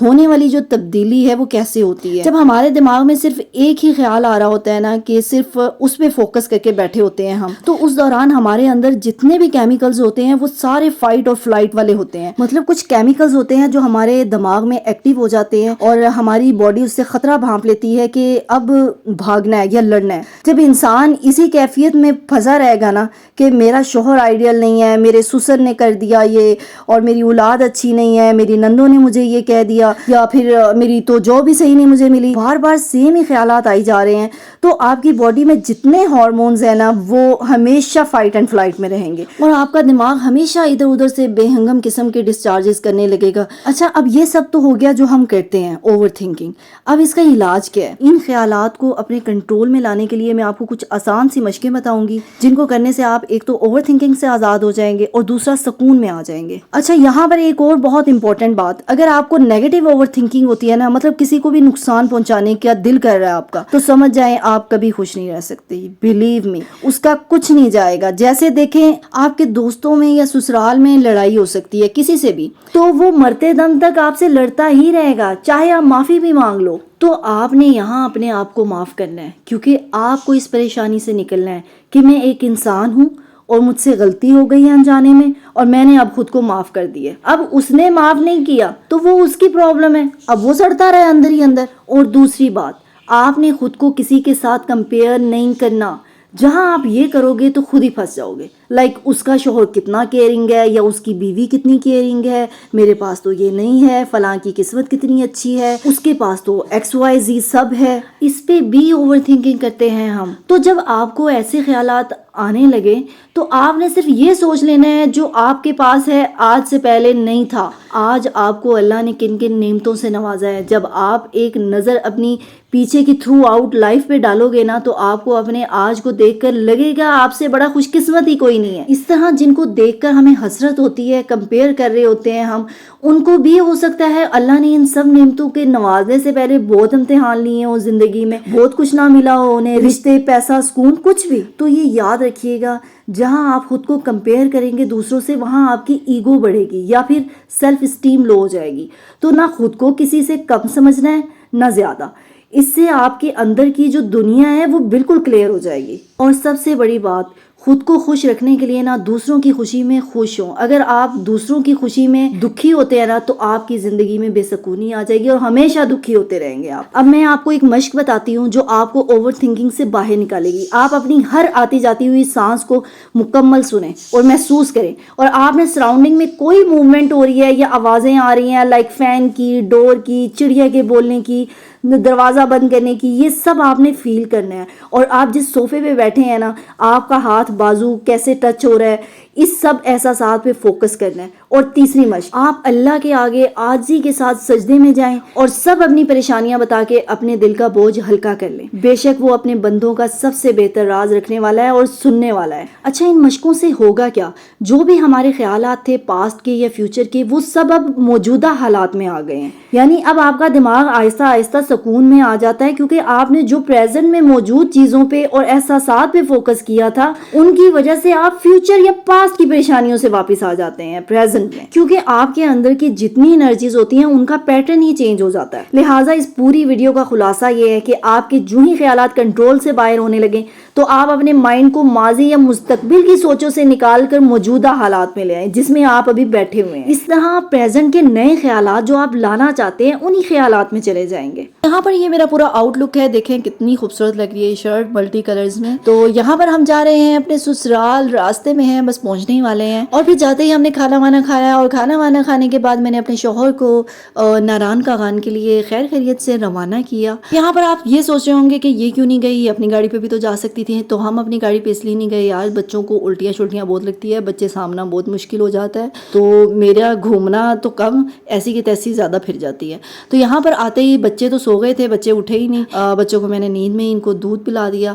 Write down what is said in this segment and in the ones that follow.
ہونے والی جو تبدیلی ہے وہ کیسے ہوتی ہے. جب ہمارے دماغ میں صرف ایک ہی خیال آ رہا ہوتا ہے نا کہ صرف اس پہ فوکس کر کے بیٹھے ہوتے ہیں ہم, تو اس دوران ہمارے اندر جتنے بھی کیمیکلز ہوتے ہیں وہ سارے فائٹ اور فلائٹ والے ہوتے ہیں. مطلب کچھ کیمیکلز ہوتے ہیں جو ہمارے دماغ میں ایکٹیو ہو جاتے ہیں اور ہماری باڈی اس سے خطرہ بھانپ لیتی ہے کہ اب بھاگنا ہے یا لڑنا ہے. جب انسان اسی کیفیت میں پھنسا رہے گا نا کہ میرا شوہر آئیڈیل نہیں ہے, میرے سسر نے کر دیا یہ, اور میری اولاد اچھی نہیں ہے, میری نندوں نے مجھے یہ کہہ دیا, یا پھر میری تو جاب ہی صحیح نہیں مجھے ملی, بار بار سیم ہی خیالات آئی جا رہے ہیں, تو آپ کی باڈی میں جتنے ہارمونز ہیں نا وہ ہمیشہ فائٹ اینڈ فلائٹ میں رہیں گے اور آپ کا دماغ ہمیشہ ادھر ادھر سے بے ہنگم قسم کے ڈسچارجز کرنے لگے گا. اچھا, اب یہ سب تو ہو گیا جو ہم کرتے ہیں اوور تھنکنگ. اب اس کا علاج کیا ہے؟ ان خیالات کو اپنے کنٹرول میں لانے کے لیے میں آپ کو کچھ آسان سی مشقیں بتاؤں گی جن کو کرنے سے آپ ایک تو اوور تھنکنگ سے آزاد ہو جائیں گے اور دوسرا سکون میں آ جائیں گے. اچھا, یہاں پر ایک اور بہت امپورٹنٹ بات, اگر آپ کو نیگیٹو اوور تھنکنگ ہوتی ہے نا, مطلب کسی کو بھی نقصان پہنچانے کا دل کر رہا ہے آپ کا, تو سمجھ جائیں آپ کبھی خوش نہیں رہ سکتے. بلیو می, اس کا کچھ نہیں جائے گا. جیسے دیکھیں آپ کے دوستوں میں یا سسرال میں لڑائی ہو سکتی ہے کسی سے بھی, تو وہ مرتے دم تک آپ سے لڑتا ہی رہے گا, چاہے آپ معافی بھی مانگ لو. تو آپ نے یہاں اپنے آپ کو معاف کرنا ہے, کیونکہ آپ کو اس پریشانی سے نکلنا ہے کہ میں ایک انسان ہوں اور مجھ سے غلطی ہو گئی ہے انجانے میں, اور میں نے اب خود کو معاف کر دی ہے. اب اس نے معاف نہیں کیا تو وہ اس کی پرابلم ہے, اب وہ سڑتا رہے اندر ہی اندر. اور دوسری بات, آپ نے خود کو کسی کے ساتھ کمپیئر نہیں کرنا. جہاں آپ یہ کرو گے تو خود ہی پھنس جاؤ گے. لائک اس کا شوہر کتنا کیئرنگ ہے یا اس کی بیوی کتنی کیئرنگ ہے, میرے پاس تو یہ نہیں ہے, فلاں کی قسمت کتنی اچھی ہے, اس کے پاس تو XYZ سب ہے. اس پہ بھی اوور تھنکنگ کرتے ہیں ہم. تو جب آپ کو ایسے خیالات آنے لگے تو آپ نے صرف یہ سوچ لینا ہے جو آپ کے پاس ہے آج سے پہلے نہیں تھا. آج آپ کو اللہ نے کن کن نعمتوں سے نوازا ہے. جب آپ ایک نظر اپنی پیچھے کی تھرو آؤٹ لائف پہ ڈالو گے نا, تو آپ کو اپنے آج کو دیکھ کر لگے گا آپ سے بڑا خوش قسمت ہی کوئی نہیں ہے. اس طرح جن کو دیکھ کر ہمیں حسرت ہوتی ہے, کمپیئر کر رہے ہوتے ہیں ہم, ان کو بھی ہو سکتا ہے اللہ نے ان سب نعمتوں کے نوازنے سے پہلے بہت امتحان لیے ہوں زندگی میں, بہت کچھ نہ ملا ہو انہیں, رشتے, پیسہ, سکون, کچھ بھی. تو یہ یاد رکھیے گا, جہاں آپ خود کو کمپیئر کریں گے دوسروں سے, وہاں آپ کی ایگو بڑھے گی یا پھر سیلف اسٹیم لو ہو جائے گی. تو نہ خود کو کسی سے کم سمجھنا ہے نہ زیادہ. اس سے آپ کے اندر کی جو دنیا ہے وہ بالکل کلیئر ہو جائے گی. اور سب سے بڑی بات, خود کو خوش رکھنے کے لیے نا دوسروں کی خوشی میں خوش ہوں. اگر آپ دوسروں کی خوشی میں دکھی ہوتے ہیں نا تو آپ کی زندگی میں بے سکونی آ جائے گی اور ہمیشہ دکھی ہوتے رہیں گے آپ. اب میں آپ کو ایک مشق بتاتی ہوں جو آپ کو اوور تھنکنگ سے باہر نکالے گی. آپ اپنی ہر آتی جاتی ہوئی سانس کو مکمل سنیں اور محسوس کریں, اور آپ نے سراؤنڈنگ میں کوئی موومنٹ ہو رہی ہے یا آوازیں آ رہی ہیں لائک فین کی, ڈور کی, چڑیا کے بولنے کی, دروازہ بند کرنے کی, یہ سب آپ نے فیل کرنا ہے. اور آپ جس صوفے پہ بیٹھے ہیں نا, آپ کا ہاتھ بازو کیسے ٹچ ہو رہا ہے, اس سب احساسات پہ فوکس کرنا ہے. اور تیسری مشق, آپ اللہ کے آگے عاجزی کے ساتھ سجدے میں جائیں اور سب اپنی پریشانیاں بتا کے اپنے دل کا بوجھ ہلکا کر لیں. بے شک وہ اپنے بندوں کا سب سے بہتر راز رکھنے والا ہے اور سننے والا ہے. اچھا, ان مشقوں سے ہوگا کیا, جو بھی ہمارے خیالات تھے پاسٹ کے یا فیوچر کے, وہ سب اب موجودہ حالات میں آ گئے ہیں. یعنی اب آپ کا دماغ آہستہ آہستہ سکون میں آ جاتا ہے, کیونکہ آپ نے جو پریزنٹ میں موجود چیزوں پہ اور احساسات پہ فوکس کیا تھا, ان کی وجہ سے آپ فیوچر یا پاسٹ کی پریشانیوں سے واپس آ جاتے ہیں پریزنٹ میں, کیونکہ آپ کے اندر کی جتنی انرجیز ہوتی ہیں ان کا پیٹرن ہی چینج ہو جاتا ہے. لہٰذا اس پوری ویڈیو کا خلاصہ یہ ہے کہ آپ کے جو ہی خیالات کنٹرول سے باہر ہونے لگیں تو آپ اپنے مائنڈ کو ماضی یا مستقبل کی سوچوں سے نکال کر موجودہ حالات میں لے آئیں جس میں آپ ابھی بیٹھے ہوئے ہیں. اس طرح پریزنٹ کے نئے خیالات جو آپ لانا چاہتے ہیں انہی خیالات میں چلے جائیں گے. یہاں پر یہ میرا پورا آؤٹ لک ہے, دیکھیں کتنی خوبصورت لگ رہی ہے شرٹ ملٹی کلرز میں. تو یہاں پر ہم جا رہے ہیں اپنے سسرال, راستے میں ہیں, بس پہنچنے ہی والے ہیں. اور پھر جاتے ہی ہم نے کھانا وانا کھایا, اور کھانا وانا کھانے کے بعد میں نے اپنے شوہر کو ناران کاغان کے لیے خیر خیریت سے روانہ کیا. یہاں پر آپ یہ سوچ رہے ہوں گے کہ یہ کیوں نہیں گئی, اپنی گاڑی پہ بھی تو جا سکتی تھی. تو ہم اپنی گاڑی پہ اس لیے نہیں گئے یار, بچوں کو الٹیاں شلٹیاں بہت لگتی ہے, بچے سامنا بہت مشکل ہو جاتا ہے, تو میرا گھومنا تو کم, ایسی کی تیسی زیادہ پھر جاتی ہے. تو یہاں پر آتے ہی بچے تو سو گئے تھے, بچے اٹھے ہی نہیں. بچوں کو میں نے نیند میں ان کو دودھ پلا دیا.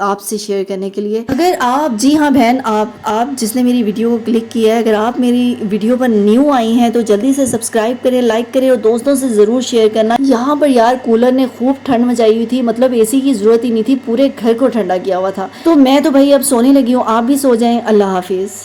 آپ سے شیئر کرنے کے لیے. اگر آپ جی ہاں بہن آپ جس نے میری ویڈیو کو کلک کیا ہے، اگر آپ میری ویڈیو پر نیو آئی ہیں تو جلدی سے سبسکرائب کریں، لائک کریں اور دوستوں سے ضرور شیئر کرنا. یہاں پر یار کولر نے خوب ٹھنڈ مچائی ہوئی تھی، مطلب اے سی کی ضرورت ہی نہیں تھی، پورے گھر کو ٹھنڈا کیا ہوا تھا. تو میں تو بھائی اب سونے لگی ہوں، آپ بھی سو جائیں. اللہ حافظ.